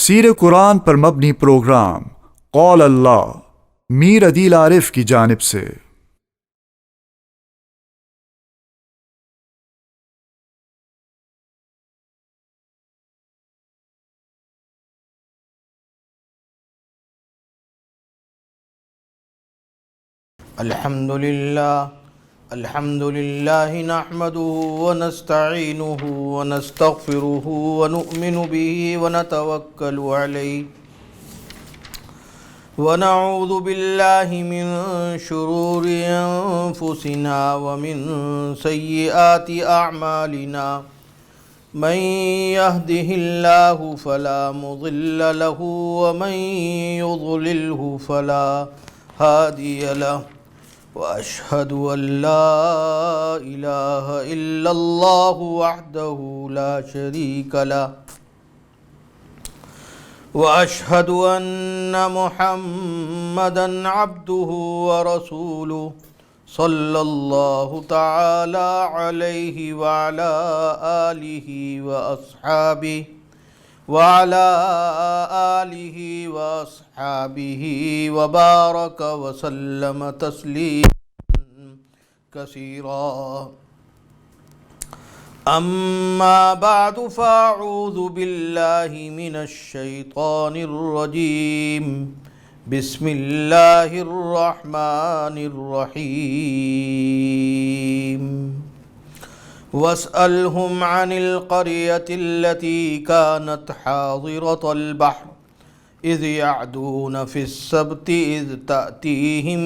تفسیر قرآن پر مبنی پروگرام قول اللہ میر عدیل عارف کی جانب سے۔ الحمد للہ نحمده ونستعینه ونستغفره ونؤمن به ونتوکل علیہ ونعوذ باللہ من شرور انفسنا ومن سیئات اعمالنا من يهده الله فلا مضل له ومن يضلله فلا هادي له وأشهد أن لا إله إلا الله وحده لا شريك له وأشهد أن محمدًا عبده ورسوله صلى الله تعالى عليه وعلى آله وأصحابه وبارك وسلم تسليما كثيرا أما بعد فأعوذ بالله من الشيطان الرجيم بسم الله الرحمن الرحيم واسألهم عن القرية التي كانت حاضرة البحر إذ يعدون في السبت إذ تأتيهم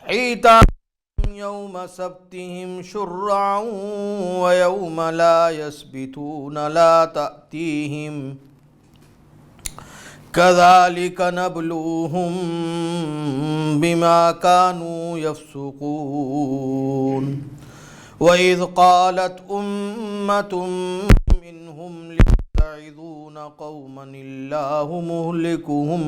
حيتانهم يوم سبتهم شرعا ويوم لا يسبتون لا تأتيهم كذلك نبلوهم بما كانوا يفسقون وإذ قالت أمة منهم ليتعظون قوما الله مهلكهم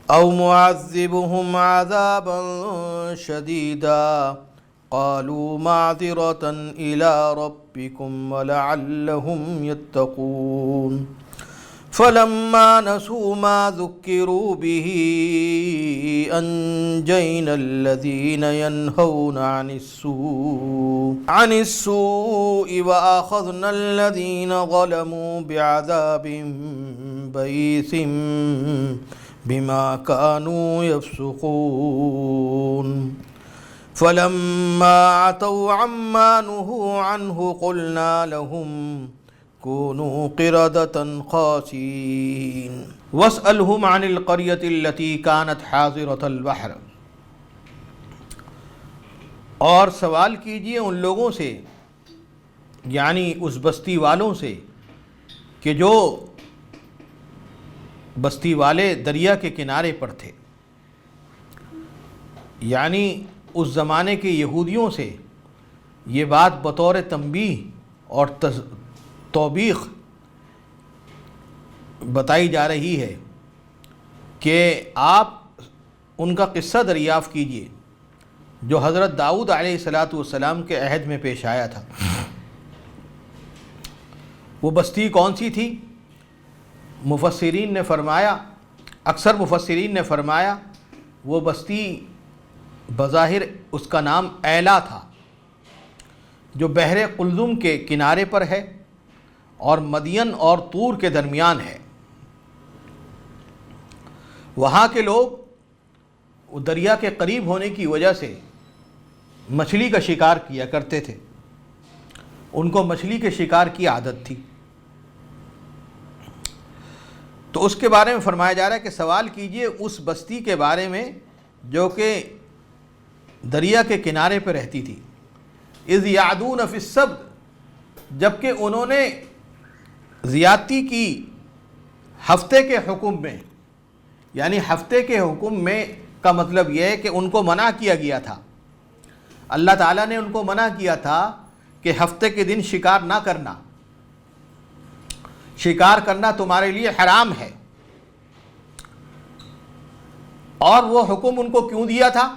أو معذبهم عذابا شديدا قالوا معذرة إلى ربكم ولعلهم يتقون فلما نسوا ما ذكروا به أنجينا الذين ينهون عن السوء وأخذنا الذين ظلموا بعذاب بئيس بما كانوا يفسقون فلما عتوا عما نهوا عنه قلنا لهم كونوا قردة خاسئين واسألهم عن القرية التي كانت حاضرة البحر، اور سوال کیجئے ان لوگوں سے، یعنی اس بستی والوں سے کہ جو بستی والے دریا کے کنارے پر تھے، یعنی اس زمانے کے یہودیوں سے یہ بات بطور تنبیہ اور توبیخ بتائی جا رہی ہے کہ آپ ان کا قصہ دریافت کیجئے جو حضرت داؤد علیہ السلام کے عہد میں پیش آیا تھا۔ وہ بستی کون سی تھی؟ اکثر مفسرین نے فرمایا وہ بستی بظاہر اس کا نام ایلا تھا، جو بحر قلزم کے کنارے پر ہے اور مدین اور طور کے درمیان ہے۔ وہاں کے لوگ دریا کے قریب ہونے کی وجہ سے مچھلی کا شکار کیا کرتے تھے، ان کو مچھلی کے شکار کی عادت تھی۔ تو اس کے بارے میں فرمایا جا رہا ہے کہ سوال کیجئے اس بستی کے بارے میں جو کہ دریا کے کنارے پہ رہتی تھی۔ اذ یعدون فی السبت، جبکہ انہوں نے زیادتی کی ہفتے کے حکم میں، یعنی ہفتے کے حکم میں کا مطلب یہ ہے کہ ان کو منع کیا گیا تھا، اللہ تعالیٰ نے ان کو منع کیا تھا کہ ہفتے کے دن شکار نہ کرنا، شکار کرنا تمہارے لیے حرام ہے۔ اور وہ حکم ان کو کیوں دیا تھا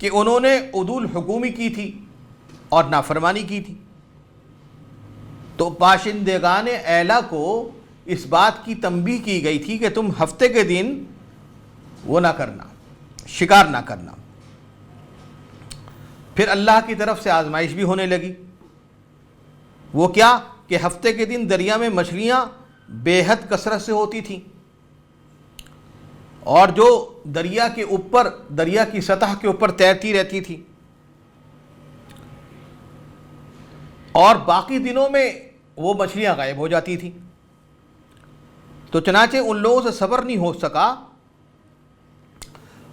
کہ انہوں نے عدول حکومی کی تھی اور نافرمانی کی تھی۔ تو باشندگان ایلا کو اس بات کی تنبیہ کی گئی تھی کہ تم ہفتے کے دن وہ نہ کرنا، شکار نہ کرنا۔ پھر اللہ کی طرف سے آزمائش بھی ہونے لگی۔ وہ کیا کہ ہفتے کے دن دریا میں مچھلیاں بے حد کثرت سے ہوتی تھیں، اور جو دریا کے اوپر، دریا کی سطح کے اوپر تیرتی رہتی تھی، اور باقی دنوں میں وہ مچھلیاں غائب ہو جاتی تھیں۔ تو چنانچہ ان لوگوں سے صبر نہیں ہو سکا،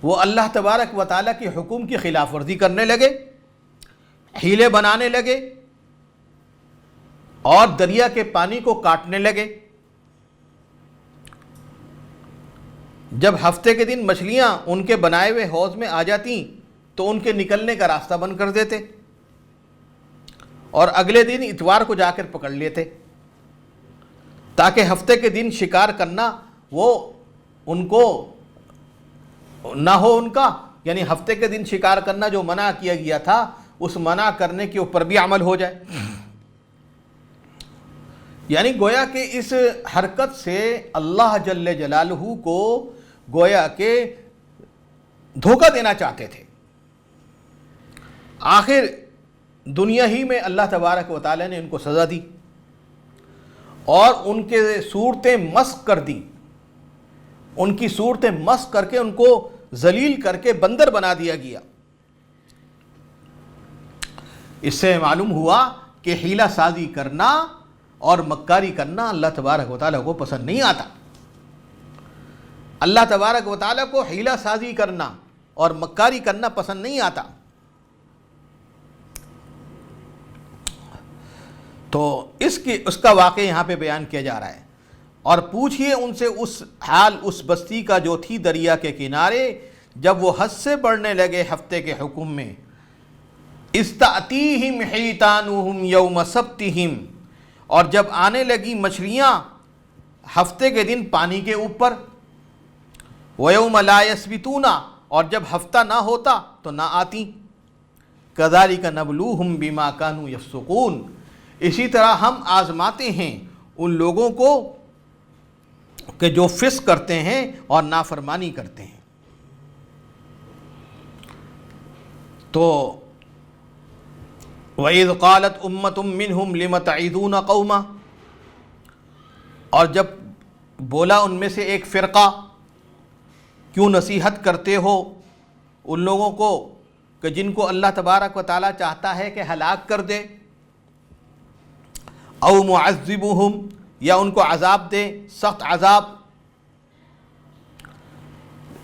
وہ اللہ تبارک و تعالیٰ کے حکم کی خلاف ورزی کرنے لگے، حیلے بنانے لگے، اور دریا کے پانی کو کاٹنے لگے۔ جب ہفتے کے دن مچھلیاں ان کے بنائے ہوئے حوض میں آ جاتیں تو ان کے نکلنے کا راستہ بند کر دیتے، اور اگلے دن اتوار کو جا کر پکڑ لیتے، تاکہ ہفتے کے دن شکار کرنا وہ ان کو نہ ہو ان کا، یعنی ہفتے کے دن شکار کرنا جو منع کیا گیا تھا اس منع کرنے کے اوپر بھی عمل ہو جائے۔ یعنی گویا کہ اس حرکت سے اللہ جل جلالہ کو گویا کہ دھوکہ دینا چاہتے تھے۔ آخر دنیا ہی میں اللہ تبارک و تعالیٰ نے ان کو سزا دی اور ان کے صورتیں مسخ کر دی، ان کی صورتیں مسخ کر کے ان کو ذلیل کر کے بندر بنا دیا گیا۔ اس سے معلوم ہوا کہ حیلہ سازی کرنا اور مکاری کرنا اللہ تبارک و تعالیٰ کو پسند نہیں آتا۔ اللہ تبارک و تعالیٰ کو حیلہ سازی کرنا اور مکاری کرنا پسند نہیں آتا۔ تو اس کا واقعہ یہاں پہ بیان کیا جا رہا ہے، اور پوچھئے ان سے اس حال اس بستی کا جو تھی دریا کے کنارے، جب وہ حد سے بڑھنے لگے ہفتے کے حکم میں۔ استأتیہم حیتانہم یوم سبتہم، اور جب آنے لگی مچھلیاں ہفتے کے دن پانی کے اوپر، وَيَوْمَ لَا يَسْبِتُونَ، اور جب ہفتہ نہ ہوتا تو نہ آتی۔ كَذَلِكَ نَبْلُوهُمْ بِمَا كَانُوا يَفْسُقُونَ، اسی طرح ہم آزماتے ہیں ان لوگوں کو کہ جو فسق کرتے ہیں اور نافرمانی کرتے ہیں۔ تو وَإِذْ قَالَتْ أُمَّةٌ مِّنْهُمْ لِمَ تَعِظُونَ قَوْمًا، اور جب بولا ان میں سے ایک فرقہ، کیوں نصیحت کرتے ہو ان لوگوں کو کہ جن کو اللہ تبارک و تعالیٰ چاہتا ہے کہ ہلاک کر دے، او معذبہم، یا ان کو عذاب دے، سخت عذاب۔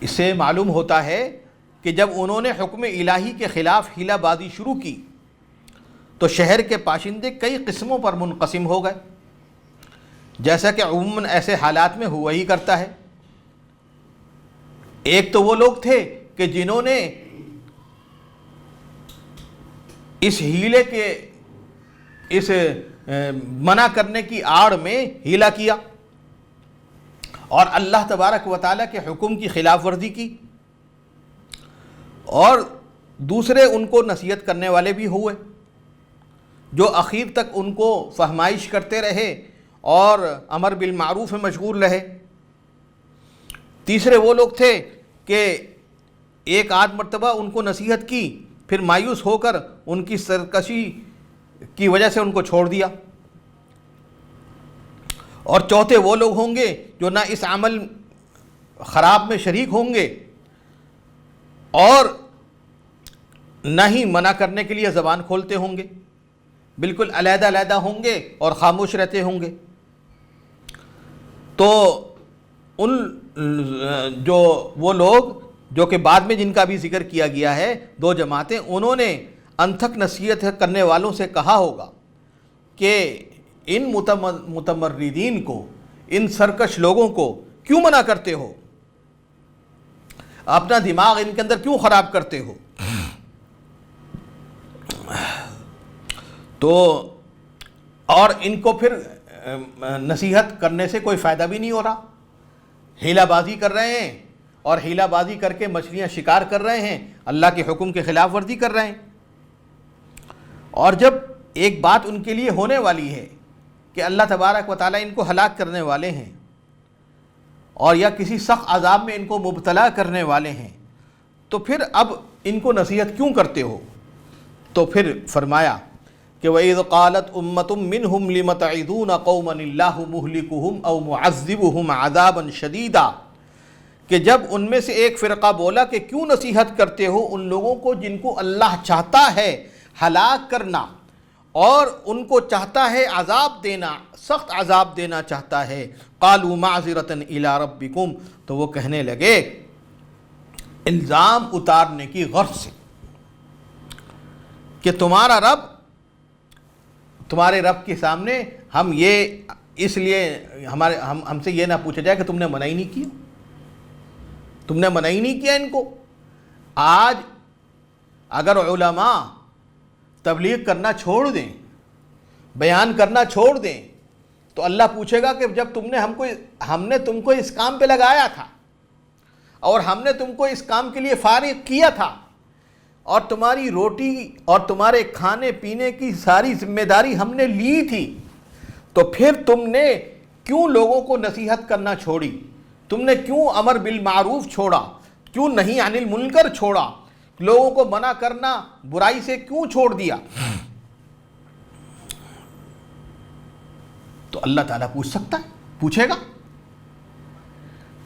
اس سے معلوم ہوتا ہے کہ جب انہوں نے حکم الہی کے خلاف حیلہ بازی شروع کی تو شہر کے باشندے کئی قسموں پر منقسم ہو گئے، جیسا کہ عموماً ایسے حالات میں ہوا ہی کرتا ہے۔ ایک تو وہ لوگ تھے کہ جنہوں نے اس حیلے کے اس منع کرنے کی آڑ میں حیلہ کیا اور اللہ تبارک و تعالیٰ کے حکم کی خلاف ورزی کی، اور دوسرے ان کو نصیحت کرنے والے بھی ہوئے جو اخیر تک ان کو فہمائش کرتے رہے اور امر بالمعروف میں مشغول رہے۔ تیسرے وہ لوگ تھے کہ ایک آدھ مرتبہ ان کو نصیحت کی، پھر مایوس ہو کر ان کی سرکشی کی وجہ سے ان کو چھوڑ دیا۔ اور چوتھے وہ لوگ ہوں گے جو نہ اس عمل خراب میں شریک ہوں گے اور نہ ہی منع کرنے کے لیے زبان کھولتے ہوں گے، بالکل علیحدہ علیحدہ ہوں گے اور خاموش رہتے ہوں گے۔ تو ان جو وہ لوگ جو کہ بعد میں جن کا بھی ذکر کیا گیا ہے، دو جماعتیں، انہوں نے انتھک نصیحت کرنے والوں سے کہا ہوگا کہ ان متمردین کو، ان سرکش لوگوں کو کیوں منع کرتے ہو، اپنا دماغ ان کے اندر کیوں خراب کرتے ہو۔ تو اور ان کو پھر نصیحت کرنے سے کوئی فائدہ بھی نہیں ہو رہا، حیلہ بازی کر رہے ہیں اور حیلہ بازی کر کے مچھلیاں شکار کر رہے ہیں، اللہ کے حکم کے خلاف ورزی کر رہے ہیں۔ اور جب ایک بات ان کے لیے ہونے والی ہے کہ اللہ تبارک و تعالیٰ ان کو ہلاک کرنے والے ہیں اور یا کسی سخت عذاب میں ان کو مبتلا کرنے والے ہیں، تو پھر اب ان کو نصیحت کیوں کرتے ہو؟ تو پھر فرمایا کہ وَإِذْ قَالَتْ أُمَّةٌ مِّنْهُمْ لِمَ تَعِظُونَ قَوْمًا اللَّهُ مُهْلِكُهُمْ أَوْ مُعَذِّبُهُمْ عَذَابًا شَدِيدًا، کہ جب ان میں سے ایک فرقہ بولا کہ کیوں نصیحت کرتے ہو ان لوگوں کو جن کو اللہ چاہتا ہے ہلاک کرنا اور ان کو چاہتا ہے عذاب دینا، سخت عذاب دینا چاہتا ہے۔ قالوا معذرة الى ربکم، تو وہ کہنے لگے الزام اتارنے کی غرض سے کہ تمہارے رب کے سامنے ہم یہ اس لیے ہم سے یہ نہ پوچھا جائے کہ تم نے منع ہی نہیں کیا، تم نے منع ہی نہیں کیا ان کو۔ آج اگر علماء تبلیغ کرنا چھوڑ دیں، بیان کرنا چھوڑ دیں، تو اللہ پوچھے گا کہ جب ہم نے تم کو اس کام پہ لگایا تھا اور ہم نے تم کو اس کام کے لیے فارغ کیا تھا اور تمہاری روٹی اور تمہارے کھانے پینے کی ساری ذمہ داری ہم نے لی تھی، تو پھر تم نے کیوں لوگوں کو نصیحت کرنا چھوڑی؟ تم نے کیوں امر بالمعروف چھوڑا؟ کیوں نہی عن المنکر چھوڑا؟ لوگوں کو منع کرنا برائی سے کیوں چھوڑ دیا؟ تو اللہ تعالیٰ پوچھ سکتا ہے، پوچھے گا۔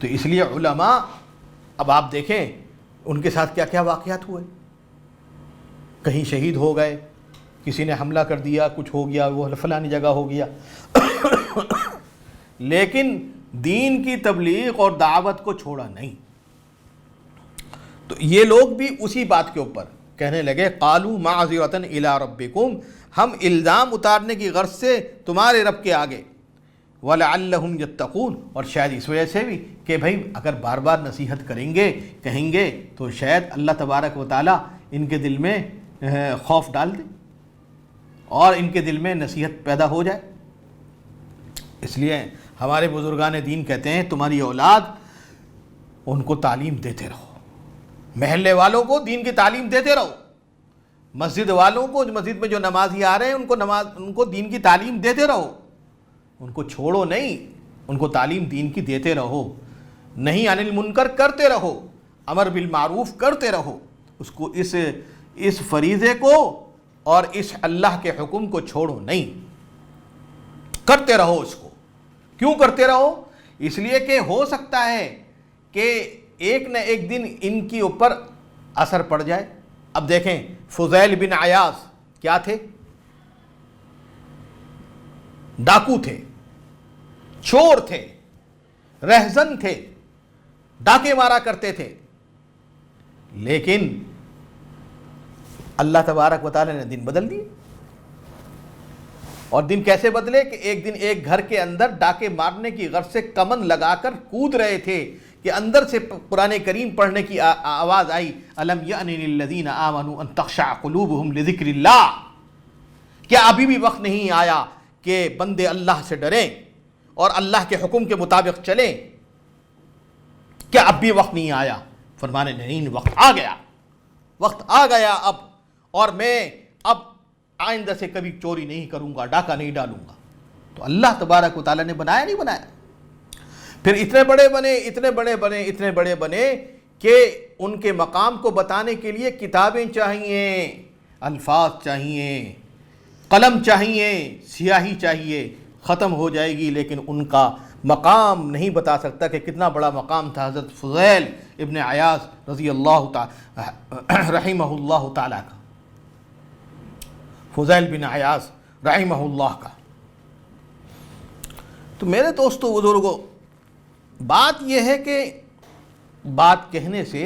تو اس لیے علماء، اب آپ دیکھیں ان کے ساتھ کیا کیا واقعات ہوئے، کہیں شہید ہو گئے، کسی نے حملہ کر دیا، کچھ ہو گیا، وہ فلانی جگہ ہو گیا لیکن دین کی تبلیغ اور دعوت کو چھوڑا نہیں۔ تو یہ لوگ بھی اسی بات کے اوپر کہنے لگے قالوا معذرة الى ربکم، ہم الزام اتارنے کی غرض سے تمہارے رب کے آگے، وَلَعَلَّهُمْ يَتَّقُونَ، اور شاید اس وجہ سے بھی کہ بھائی اگر بار بار نصیحت کریں گے کہیں گے تو شاید اللہ تبارک و تعالیٰ ان کے دل میں خوف ڈال دے اور ان کے دل میں نصیحت پیدا ہو جائے۔ اس لیے ہمارے بزرگان دین کہتے ہیں تمہاری اولاد ان کو تعلیم دیتے رہو، محلے والوں کو دین کی تعلیم دیتے رہو، مسجد والوں کو، مسجد میں جو نمازی آ رہے ہیں ان کو دین کی تعلیم دیتے رہو، ان کو چھوڑو نہیں، ان کو تعلیم دین کی دیتے رہو، نہیں عن المنکر کرتے رہو، امر بالمعروف کرتے رہو، اس کو اس فریضے کو اور اس اللہ کے حکم کو چھوڑو نہیں، کرتے رہو۔ اس کو کیوں کرتے رہو؟ اس لیے کہ ہو سکتا ہے کہ ایک نہ ایک دن ان کی اوپر اثر پڑ جائے۔ اب دیکھیں فضیل بن عیاض کیا تھے؟ ڈاکو تھے، چور تھے، رہزن تھے، ڈاکے مارا کرتے تھے، لیکن اللہ تبارک و تعالی نے دن بدل دیے۔ اور دن کیسے بدلے کہ ایک دن ایک گھر کے اندر ڈاکے مارنے کی غرض سے کمن لگا کر کود رہے تھے کہ اندر سے قرآن کریم پڑھنے کی آواز آئی، الم یأن للذین آمنوا ان تخشع قلوبہم لذکر اللہ، کیا ابھی بھی وقت نہیں آیا کہ بندے اللہ سے ڈریں اور اللہ کے حکم کے مطابق چلیں؟ کیا اب بھی وقت نہیں آیا؟ فرمانے نہیں، وقت آ گیا، وقت آ گیا اب، اور میں اب آئندہ سے کبھی چوری نہیں کروں گا، ڈاکہ نہیں ڈالوں گا۔ تو اللہ تبارک و تعالیٰ نے بنایا نہیں بنایا؟ پھر اتنے بڑے بنے، اتنے بڑے بنے، اتنے بڑے بنے کہ ان کے مقام کو بتانے کے لیے کتابیں چاہیے، الفاظ چاہیے، قلم چاہیے، سیاہی چاہیے، ختم ہو جائے گی لیکن ان کا مقام نہیں بتا سکتا کہ کتنا بڑا مقام تھا حضرت فضیل ابن عیاض رضی اللہ تعالی رحمہ اللہ تعالیٰ کا، فضیل بن عیاض رحمہ اللہ کا۔ تو میرے دوستو بزرگوں، بات یہ ہے کہ بات کہنے سے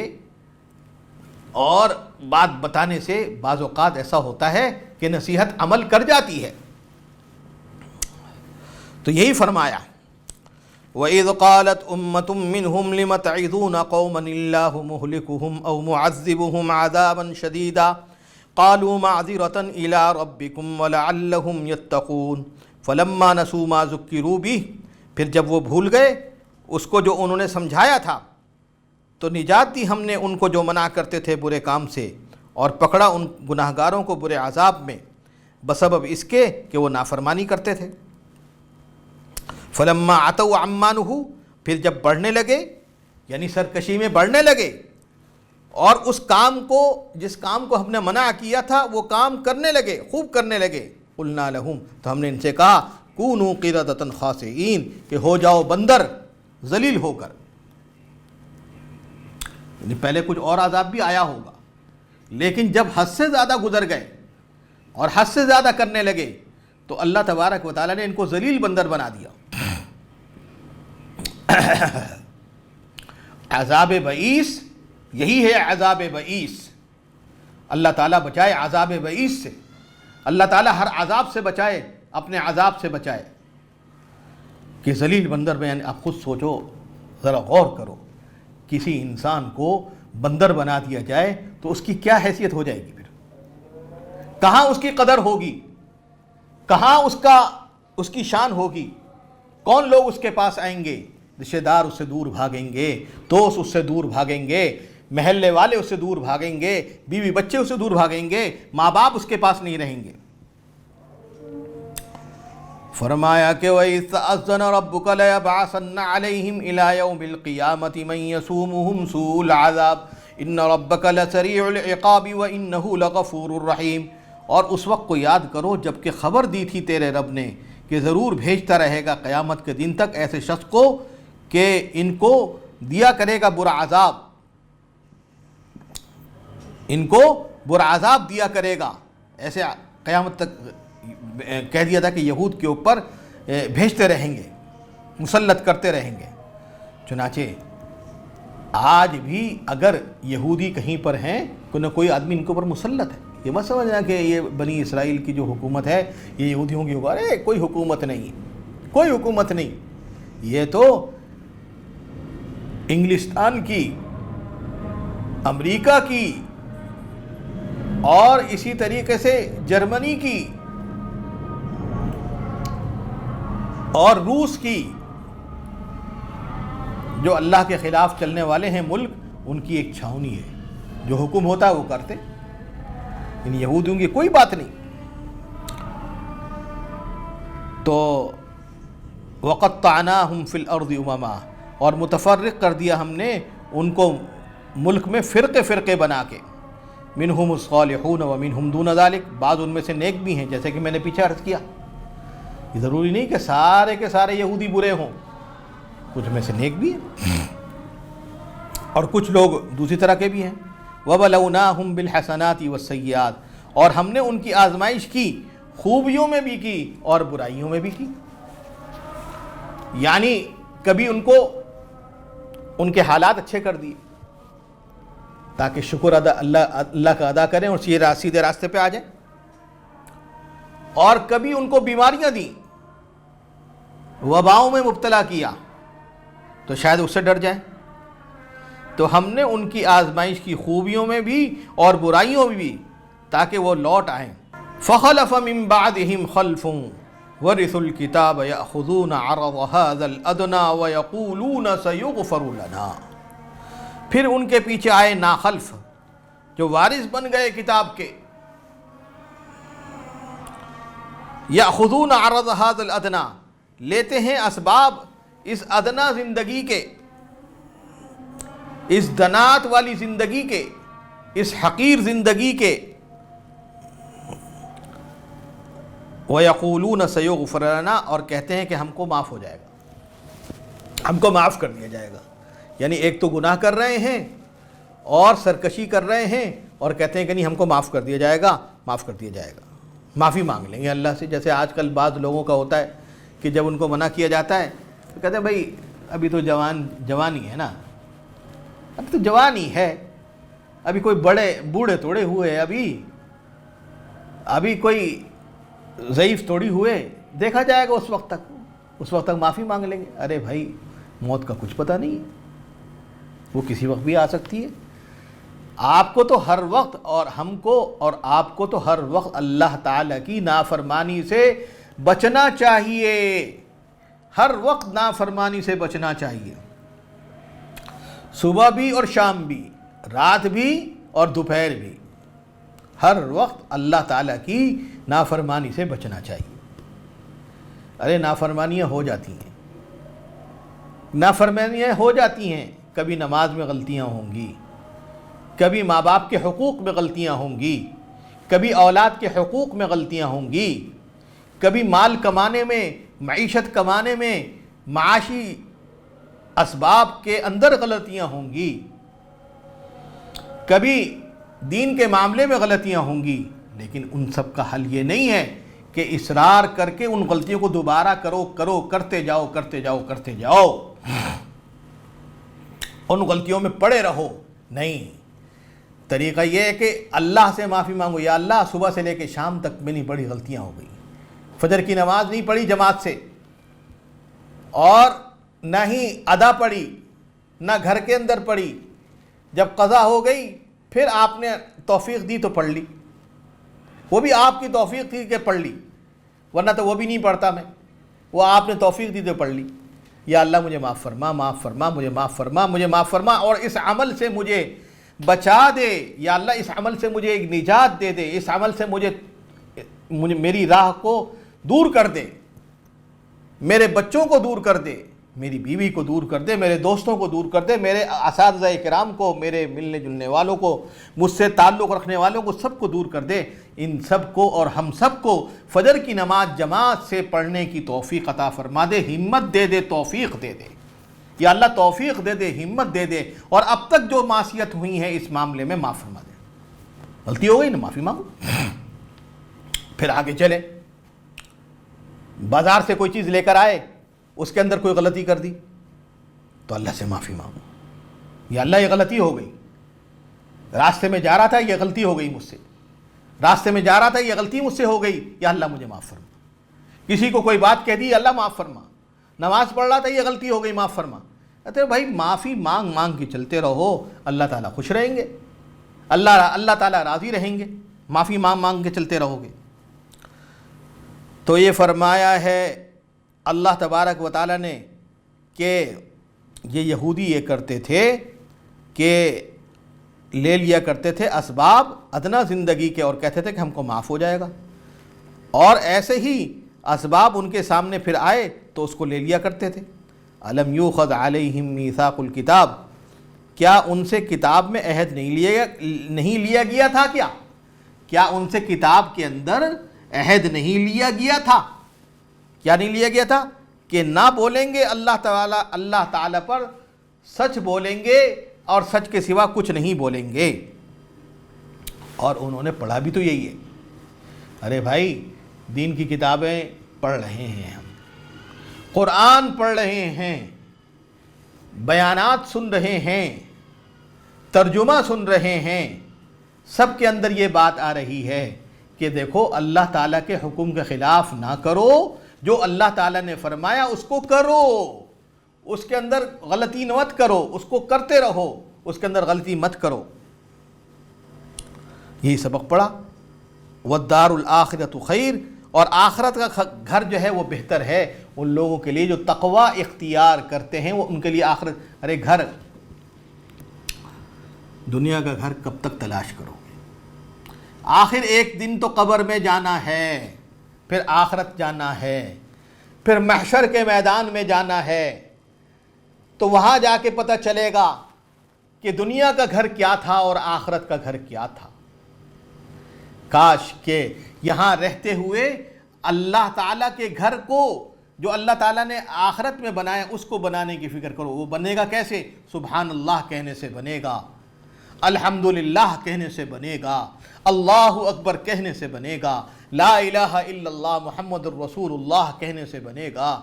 اور بات بتانے سے بعض اوقات ایسا ہوتا ہے کہ نصیحت عمل کر جاتی ہے۔ تو یہی فرمایا وَإِذْ قَالَتْ أُمَّةٌ مِّنْهُمْ لِمَ تَعِظُونَ قَوْمًا اللَّهُ مُهْلِكُهُمْ أَوْ مُعَذِّبُهُمْ عَذَابًا شَدِيدًا قَالُوا مَعْذِرَةً إِلَىٰ رَبِّكُمْ وَلَعَلَّهُمْ يَتَّقُونَ فَلَمَّا نَسُوا مَا ذُكِّرُوا بِهِ، پھر جب وہ بھول گئے اس کو جو انہوں نے سمجھایا تھا تو نجات دی ہم نے ان کو جو منع کرتے تھے برے کام سے، اور پکڑا ان گناہگاروں کو برے عذاب میں بسبب اس کے کہ وہ نافرمانی کرتے تھے۔ فلما عتوا عما نہوا، پھر جب بڑھنے لگے یعنی سرکشی میں بڑھنے لگے اور اس کام کو، جس کام کو ہم نے منع کیا تھا وہ کام کرنے لگے، خوب کرنے لگے، قلنا لہم، تو ہم نے ان سے کہا کونوا قردۃ خاسئین، کہ ہو جاؤ بندر ذلیل ہو کر. یعنی پہلے کچھ اور عذاب بھی آیا ہوگا، لیکن جب حد سے زیادہ گزر گئے اور حد سے زیادہ کرنے لگے تو اللہ تبارک و تعالیٰ نے ان کو ذلیل بندر بنا دیا. عذاب بئیس، یہی ہے عذاب بئیس. اللہ تعالیٰ بچائے عذاب بئیس سے، اللہ تعالیٰ ہر عذاب سے بچائے، اپنے عذاب سے بچائے. کہ ذلیل بندر میں، آپ خود سوچو، ذرا غور کرو، کسی انسان کو بندر بنا دیا جائے تو اس کی کیا حیثیت ہو جائے گی؟ پھر کہاں اس کی قدر ہوگی، کہاں اس کی شان ہوگی؟ کون لوگ اس کے پاس آئیں گے؟ رشتہ دار اس سے دور بھاگیں گے، دوست اس سے دور بھاگیں گے، محلے والے اس سے دور بھاگیں گے، بیوی بچے اس سے دور بھاگیں گے، ماں باپ اس کے پاس نہیں رہیں گے. فرمایا کہ وَإِذْ تَأَذَّنَ رَبُّكَ لَيَبْعَثَنَّ عَلَيْهِمْ إِلَى يَوْمِ الْقِيَامَةِ مَنْ يَسُومُهُمْ سُوءَ الْعَذَابِ إِنَّ رَبَّكَ لَسَرِيعُ الْعِقَابِ وَإِنَّهُ لَغَفُورٌ رَحِيمٌ. اور اس وقت کو یاد کرو جب کہ خبر دی تھی تیرے رب نے کہ ضرور بھیجتا رہے گا قیامت کے دن تک ایسے شخص کو کہ ان کو دیا کرے گا برا عذاب، ان کو برا عذاب دیا کرے گا. ایسے قیامت تک کہہ دیا تھا کہ یہود کے اوپر بھیجتے رہیں گے، مسلط کرتے رہیں گے. چنانچہ آج بھی اگر یہودی کہیں پر ہیں، کوئی نہ کوئی آدمی ان کے اوپر مسلط ہے. یہ مت سمجھنا کہ یہ بنی اسرائیل کی جو حکومت ہے یہ یہودیوں کی ہوگا. ارے کوئی حکومت نہیں، کوئی حکومت نہیں. یہ تو انگلستان کی، امریکہ کی اور اسی طریقے سے جرمنی کی اور روس کی، جو اللہ کے خلاف چلنے والے ہیں ملک، ان کی ایک چھاونی ہے. جو حکم ہوتا ہے وہ کرتے. ان یہودیوں کی کوئی بات نہیں. تو وَقَطَّعْنَاهُمْ فِي الْأَرْضِ أُمَمًا، اور متفرق کر دیا ہم نے ان کو ملک میں فرقے فرقے بنا کے. منہم الصالحون ومنہم دون ذلک، بعض ان میں سے نیک بھی ہیں، جیسے کہ میں نے پیچھے عرض کیا. یہ ضروری نہیں کہ سارے کے سارے یہودی برے ہوں، کچھ میں سے نیک بھی ہیں اور کچھ لوگ دوسری طرح کے بھی ہیں. وَبَلَوْنَاهُمْ بِالْحَسَنَاتِ وَالسَّيِّئَاتِ، اور ہم نے ان کی آزمائش کی، خوبیوں میں بھی کی اور برائیوں میں بھی کی. یعنی کبھی ان کو ان کے حالات اچھے کر دیے تاکہ شکر اللہ کا ادا کریں اور سیدھے راستے پہ آ جائیں، اور کبھی ان کو بیماریاں دیں، وباؤں میں مبتلا کیا تو شاید اس سے ڈر جائیں. تو ہم نے ان کی آزمائش کی خوبیوں میں بھی اور برائیوں میں بھی تاکہ وہ لوٹ آئیں. فَخَلَفَ مِن بَعْدِهِمْ خَلْفٌ وَرِثُوا الْكِتَابَ يَأْخُذُونَ عَرَضَ هَذَا الْأَدْنَىٰ وَيَقُولُونَ سَيُغْفَرُ لَنَا، پھر ان کے پیچھے آئے ناخلف جو وارث بن گئے کتاب کے. يَأْخُذُونَ عَرَضَ هَذَا الْأَدْنَىٰ، لیتے ہیں اسباب اس ادنا زندگی کے، اس دنات والی زندگی کے، اس حقیر زندگی کے. وَيَقُولُونَ سَيُغْفَرُ لَنَا، اور کہتے ہیں کہ ہم کو معاف ہو جائے گا، ہم کو معاف کر دیا جائے گا. یعنی ایک تو گناہ کر رہے ہیں اور سرکشی کر رہے ہیں اور کہتے ہیں کہ نہیں ہم کو معاف کر دیا جائے گا، معاف کر دیا جائے گا، معافی مانگ لیں گے اللہ سے. جیسے آج کل بعض لوگوں کا ہوتا ہے کہ جب ان کو منع کیا جاتا ہے تو کہتے ہیں بھائی ابھی تو جوانی ہے نا، ابھی تو جوانی ہے، ابھی کوئی بوڑھے توڑے ہوئے، ابھی کوئی ضعیف توڑی ہوئے، دیکھا جائے گا اس وقت تک معافی مانگ لیں گے. ارے بھائی موت کا کچھ پتہ نہیں ہے، وہ کسی وقت بھی آ سکتی ہے. آپ کو تو ہر وقت اور ہم کو اور آپ کو تو ہر وقت اللہ تعالیٰ کی نافرمانی سے بچنا چاہیے، ہر وقت نافرمانی سے بچنا چاہیے، صبح بھی اور شام بھی، رات بھی اور دوپہر بھی، ہر وقت اللہ تعالیٰ کی نافرمانی سے بچنا چاہیے. ارے نافرمانیاں ہو جاتی ہیں، نافرمانیاں ہو جاتی ہیں، کبھی نماز میں غلطیاں ہوں گی، کبھی ماں باپ کے حقوق میں غلطیاں ہوں گی، کبھی اولاد کے حقوق میں غلطیاں ہوں گی، کبھی مال کمانے میں، معیشت کمانے میں، معاشی اسباب کے اندر غلطیاں ہوں گی، کبھی دین کے معاملے میں غلطیاں ہوں گی، لیکن ان سب کا حل یہ نہیں ہے کہ اصرار کر کے ان غلطیوں کو دوبارہ کرو کرتے جاؤ ان غلطیوں میں پڑے رہو. نہیں، طریقہ یہ ہے کہ اللہ سے معافی مانگو، یا اللہ صبح سے لے کے شام تک میں نہیں پڑھی، غلطیاں ہو گئی، فجر کی نماز نہیں پڑھی جماعت سے، اور نہ ہی ادا پڑھی، نہ گھر کے اندر پڑھی، جب قضا ہو گئی پھر آپ نے توفیق دی تو پڑھ لی، وہ بھی آپ کی توفیق تھی کہ پڑھ لی، ورنہ تو وہ بھی نہیں پڑھتا میں، وہ آپ نے توفیق دی تو پڑھ لی. یا اللہ مجھے معاف فرما، مجھے معاف فرما، اور اس عمل سے مجھے بچا دے. یا اللہ اس عمل سے مجھے ایک نجات دے دے، اس عمل سے مجھے میری راہ کو دور کر دے، میرے بچوں کو دور کر دے، میری بیوی کو دور کر دے، میرے دوستوں کو دور کر دے، میرے اساتذہ کرام کو، میرے ملنے جلنے والوں کو، مجھ سے تعلق رکھنے والوں کو، سب کو دور کر دے. ان سب کو اور ہم سب کو فجر کی نماز جماعت سے پڑھنے کی توفیق عطا فرما دے، ہمت دے دے، توفیق دے دے. یا اللہ توفیق دے دے، ہمت دے دے، اور اب تک جو معصیت ہوئی ہے اس معاملے میں معاف فرما دے. غلطی ہو گئی نا، معافی مانگو. پھر آگے چلے، بازار سے کوئی چیز لے کر آئے، اس کے اندر کوئی غلطی کر دی تو اللہ سے معافی مانگو. یا اللہ یہ غلطی ہو گئی، راستے میں جا رہا تھا یہ غلطی ہو گئی مجھ سے، راستے میں جا رہا تھا یہ غلطی مجھ سے ہو گئی، یا اللہ مجھے معاف فرما. کسی کو کوئی بات کہہ دی، اللہ معاف فرما. نماز پڑھ رہا تھا یہ غلطی ہو گئی، معاف فرما. کہتے بھائی معافی مانگ کے چلتے رہو، اللہ تعالیٰ خوش رہیں گے، اللہ تعالیٰ راضی رہیں گے، معافی مانگ کے چلتے رہو گے. تو یہ فرمایا ہے اللہ تبارک و تعالیٰ نے کہ یہ یہودی یہ کرتے تھے کہ لے لیا کرتے تھے اسباب ادنا زندگی کے، اور کہتے تھے کہ ہم کو معاف ہو جائے گا، اور ایسے ہی اسباب ان کے سامنے پھر آئے تو اس کو لے لیا کرتے تھے. الم یؤخذ علیہم میثاق الکتاب، کیا ان سے کتاب میں عہد نہیں لیا گیا تھا؟ کیا ان سے کتاب کے اندر عہد نہیں لیا گیا تھا؟ کیا نہیں لیا گیا تھا؟ کہ نہ بولیں گے اللہ تعالیٰ پر، سچ بولیں گے اور سچ کے سوا کچھ نہیں بولیں گے. اور انہوں نے پڑھا بھی تو یہی ہے. ارے بھائی دین کی کتابیں پڑھ رہے ہیں، ہم قرآن پڑھ رہے ہیں، بیانات سن رہے ہیں، ترجمہ سن رہے ہیں، سب کے اندر یہ بات آ رہی ہے کہ دیکھو اللہ تعالیٰ کے حکم کے خلاف نہ کرو، جو اللہ تعالیٰ نے فرمایا اس کو کرو، اس کے اندر غلطی مت کرو، اس کو کرتے رہو، اس کے اندر غلطی مت کرو. یہی سبق پڑھا. والدار الآخرۃ خیر، اور آخرت کا گھر جو ہے وہ بہتر ہے ان لوگوں کے لیے جو تقوی اختیار کرتے ہیں، وہ ان کے لیے آخرت. ارے گھر، دنیا کا گھر کب تک تلاش کرو گے؟ آخر ایک دن تو قبر میں جانا ہے، پھر آخرت جانا ہے، پھر محشر کے میدان میں جانا ہے. تو وہاں جا کے پتہ چلے گا کہ دنیا کا گھر کیا تھا اور آخرت کا گھر کیا تھا. کاش کہ یہاں رہتے ہوئے اللہ تعالیٰ کے گھر کو جو اللہ تعالیٰ نے آخرت میں بنایا اس کو بنانے کی فکر کرو. وہ بنے گا کیسے؟ سبحان اللہ کہنے سے بنے گا، الحمدللہ کہنے سے بنے گا، اللہ اکبر کہنے سے بنے گا، لا الہ الا اللہ محمد الرسول اللہ کہنے سے بنے گا،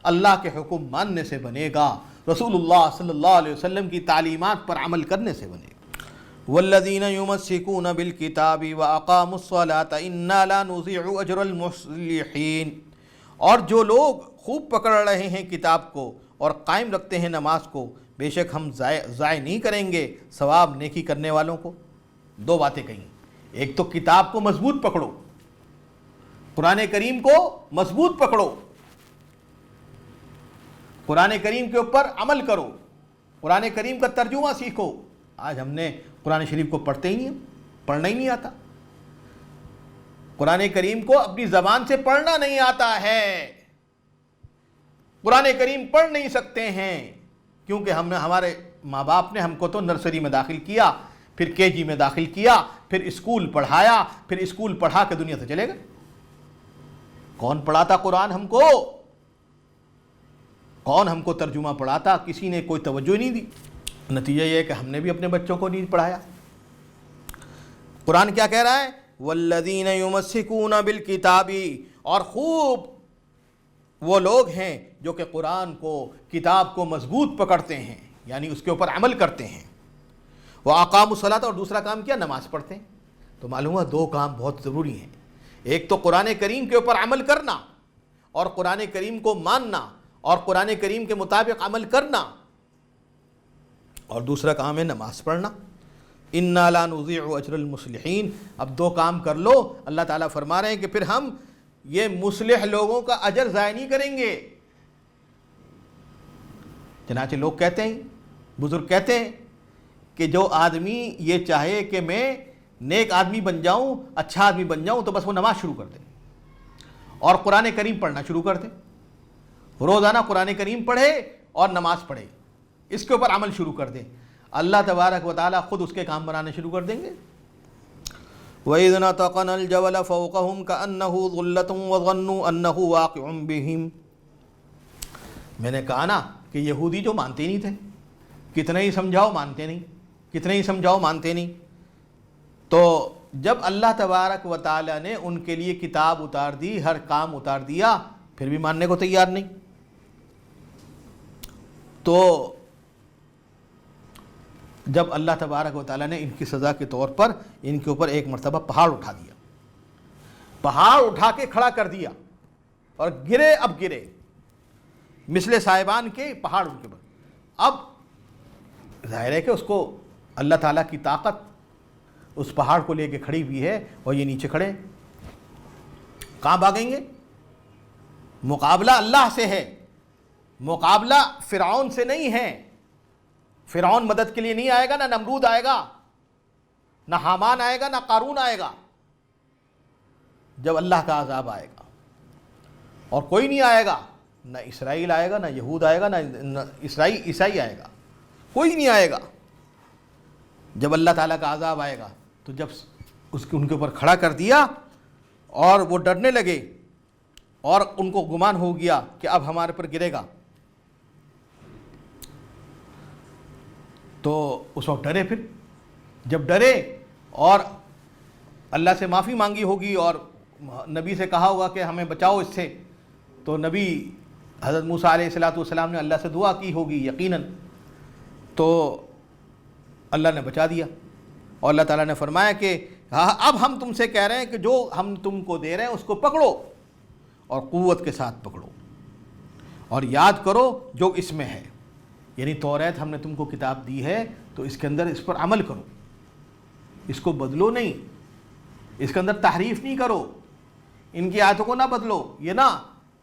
اللہ کے حکم ماننے سے بنے گا، رسول اللہ صلی اللہ علیہ وسلم کی تعلیمات پر عمل کرنے سے بنے گا. والذین یمسکون بالکتاب واقاموا الصلاۃ انا لا نضیع اجر المصلحین، اور جو لوگ خوب پکڑ رہے ہیں کتاب کو اور قائم رکھتے ہیں نماز کو، بے شک ہم ضائع نہیں کریں گے ثواب نیکی کرنے والوں کو. دو باتیں کہیں، ایک تو کتاب کو مضبوط پکڑو، قرآن کریم کو مضبوط پکڑو، قرآن کریم کے اوپر عمل کرو، قرآن کریم کا ترجمہ سیکھو. آج ہم نے قرآن شریف کو پڑھتے ہی نہیں، پڑھنا ہی نہیں آتا، قرآن کریم کو اپنی زبان سے پڑھنا نہیں آتا ہے. قرآن کریم پڑھ نہیں سکتے ہیں، کیونکہ ہمارے ماں باپ نے ہم کو تو نرسری میں داخل کیا، پھر کے جی میں داخل کیا، پھر اسکول پڑھایا، پھر اسکول پڑھا کے دنیا سے چلے گئے۔ کون پڑھاتا قرآن ہم کو؟ کون ہم کو ترجمہ پڑھاتا؟ کسی نے کوئی توجہ نہیں دی۔ نتیجہ یہ ہے کہ ہم نے بھی اپنے بچوں کو نہیں پڑھایا۔ قرآن کیا کہہ رہا ہے؟ والذین یمسکون بالکتاب، اور خوب وہ لوگ ہیں جو کہ قرآن کو، کتاب کو مضبوط پکڑتے ہیں، یعنی اس کے اوپر عمل کرتے ہیں۔ وَأَقَامُوا الصَّلَاةَ، اور دوسرا کام کیا؟ نماز پڑھتے ہیں۔ تو معلوم ہوا دو کام بہت ضروری ہیں، ایک تو قرآن کریم کے اوپر عمل کرنا اور قرآن کریم کو ماننا اور قرآن کریم کے مطابق عمل کرنا، اور دوسرا کام ہے نماز پڑھنا۔ اِنَّا لَا نُضِيعُ أَجْرَ الْمُصْلِحِينَ، اب دو کام کر لو، اللہ تعالیٰ فرما رہے ہیں کہ پھر ہم یہ مصلح لوگوں کا اجر ضائع نہیں کریں گے۔ چنانچہ لوگ کہتے ہیں، بزرگ کہتے ہیں کہ جو آدمی یہ چاہے کہ میں نیک آدمی بن جاؤں، اچھا آدمی بن جاؤں، تو بس وہ نماز شروع کر دے اور قرآن کریم پڑھنا شروع کر دے، روزانہ قرآن کریم پڑھے اور نماز پڑھے، اس کے اوپر عمل شروع کر دے، اللہ تبارک و تعالیٰ خود اس کے کام بنانے شروع کر دیں گے۔ وَإِذْ نَتَقْنَا الْجَبَلَ فَوْقَهُمْ كَأَنَّهُ ظُلَّةٌ وَظَنُّوا أَنَّهُ وَاقِعٌ بِهِمْ، میں نے کہا نا کہ یہودی جو مانتے نہیں تھے، کتنے ہی سمجھاؤ مانتے نہیں، کتنے ہی سمجھاؤ مانتے نہیں، تو جب اللہ تبارک و تعالیٰ نے ان کے لیے کتاب اتار دی، ہر کام اتار دیا، پھر بھی ماننے کو تیار نہیں۔ تو جب اللہ تبارک و تعالیٰ نے ان کی سزا کے طور پر ان کے اوپر ایک مرتبہ پہاڑ اٹھا دیا، پہاڑ اٹھا کے کھڑا کر دیا، اور گرے، اب گرے مثل صاحبان کے پہاڑ ان کے اوپر، اب ظاہر ہے کہ اس کو اللہ تعالیٰ کی طاقت اس پہاڑ کو لے کے کھڑی ہوئی ہے، اور یہ نیچے کھڑے، کہاں بھاگیں گے؟ مقابلہ اللہ سے ہے، مقابلہ فرعون سے نہیں ہے۔ فرعون مدد کے لیے نہیں آئے گا، نہ نمرود آئے گا، نہ حامان آئے گا، نہ قارون آئے گا، جب اللہ کا عذاب آئے گا، اور کوئی نہیں آئے گا، نہ اسرائیل آئے گا، نہ یہود آئے گا، نہ عیسائی آئے گا، کوئی نہیں آئے گا۔ جب اللہ تعالیٰ کا عذاب آئے گا تو جب ان کے اوپر کھڑا کر دیا اور وہ ڈرنے لگے اور ان کو گمان ہو گیا کہ اب ہمارے پر گرے گا، تو اس وقت ڈرے، پھر جب ڈرے اور اللہ سے معافی مانگی ہوگی اور نبی سے کہا ہوگا کہ ہمیں بچاؤ اس سے، تو نبی حضرت موسیٰ علیہ السلام نے اللہ سے دعا کی ہوگی یقیناً، تو اللہ نے بچا دیا، اور اللہ تعالیٰ نے فرمایا کہ اب ہم تم سے کہہ رہے ہیں کہ جو ہم تم کو دے رہے ہیں اس کو پکڑو اور قوت کے ساتھ پکڑو، اور یاد کرو جو اس میں ہے، یعنی توریت ہم نے تم کو کتاب دی ہے تو اس کے اندر اس پر عمل کرو، اس کو بدلو نہیں، اس کے اندر تحریف نہیں کرو، ان کی آیتوں کو نہ بدلو، یہ نہ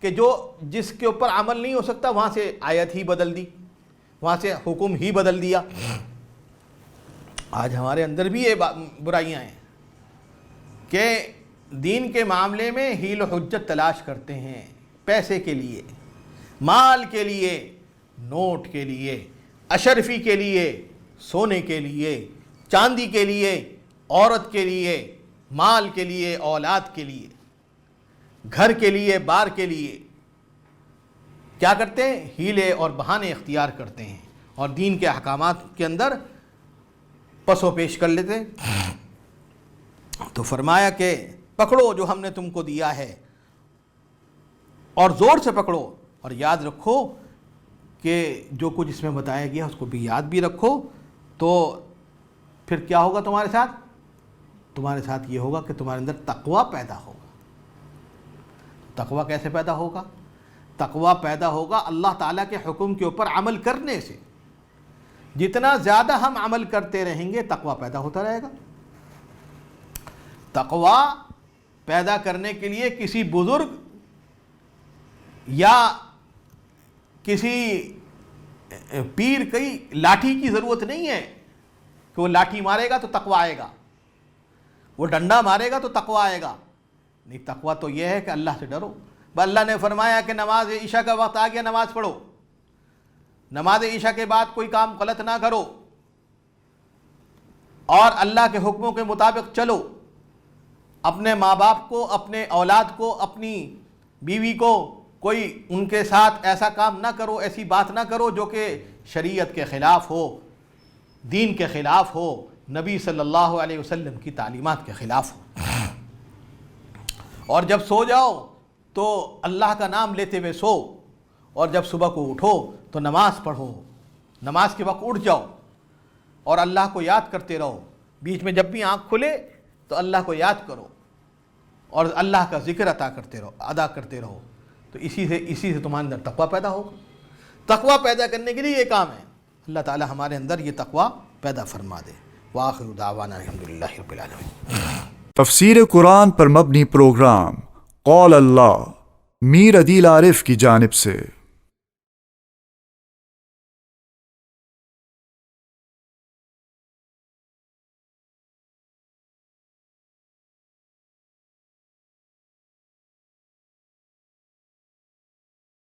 کہ جو جس کے اوپر عمل نہیں ہو سکتا وہاں سے آیت ہی بدل دی، وہاں سے حکم ہی بدل دیا۔ آج ہمارے اندر بھی یہ برائیاں ہیں کہ دین کے معاملے میں حیل و حجت تلاش کرتے ہیں، پیسے کے لیے، مال کے لیے، نوٹ کے لیے، اشرفی کے لیے، سونے کے لیے، چاندی کے لیے، عورت کے لیے، مال کے لیے، اولاد کے لیے، گھر کے لیے، بار کے لیے کیا کرتے ہیں؟ ہیلے اور بہانے اختیار کرتے ہیں اور دین کے احکامات کے اندر پس و پیش کر لیتے ہیں۔ تو فرمایا کہ پکڑو جو ہم نے تم کو دیا ہے اور زور سے پکڑو، اور یاد رکھو کہ جو کچھ اس میں بتایا گیا اس کو بھی یاد بھی رکھو، تو پھر کیا ہوگا تمہارے ساتھ؟ تمہارے ساتھ یہ ہوگا کہ تمہارے اندر تقویٰ پیدا ہوگا۔ تقویٰ کیسے پیدا ہوگا؟ تقویٰ پیدا ہوگا اللہ تعالیٰ کے حکم کے اوپر عمل کرنے سے۔ جتنا زیادہ ہم عمل کرتے رہیں گے تقویٰ پیدا ہوتا رہے گا۔ تقویٰ پیدا کرنے کے لیے کسی بزرگ یا کسی پیر کی لاٹھی کی ضرورت نہیں ہے کہ وہ لاٹھی مارے گا تو تقویٰ آئے گا، وہ ڈنڈا مارے گا تو تقویٰ آئے گا، نہیں، تقویٰ تو یہ ہے کہ اللہ سے ڈرو، اللہ نے فرمایا کہ نماز عشاء کا وقت آ گیا، نماز پڑھو، نماز عشاء کے بعد کوئی کام غلط نہ کرو اور اللہ کے حکموں کے مطابق چلو، اپنے ماں باپ کو، اپنے اولاد کو، اپنی بیوی کو کوئی ان کے ساتھ ایسا کام نہ کرو، ایسی بات نہ کرو جو کہ شریعت کے خلاف ہو، دین کے خلاف ہو، نبی صلی اللہ علیہ وسلم کی تعلیمات کے خلاف ہو۔ اور جب سو جاؤ تو اللہ کا نام لیتے ہوئے سو، اور جب صبح کو اٹھو تو نماز پڑھو، نماز کے وقت اٹھ جاؤ اور اللہ کو یاد کرتے رہو، بیچ میں جب بھی آنکھ کھلے تو اللہ کو یاد کرو اور اللہ کا ذکر ادا کرتے رہو، تو اسی سے تمہارے اندر تقویٰ پیدا ہوگا۔ تقویٰ پیدا کرنے کے لیے یہ کام ہے، اللہ تعالی ہمارے اندر یہ تقویٰ پیدا فرما دے۔ وآخر دعوانا الحمدللہ رب العالمین۔ تفسیر قرآن پر مبنی پروگرام قول اللہ میر عدیل عارف کی جانب سے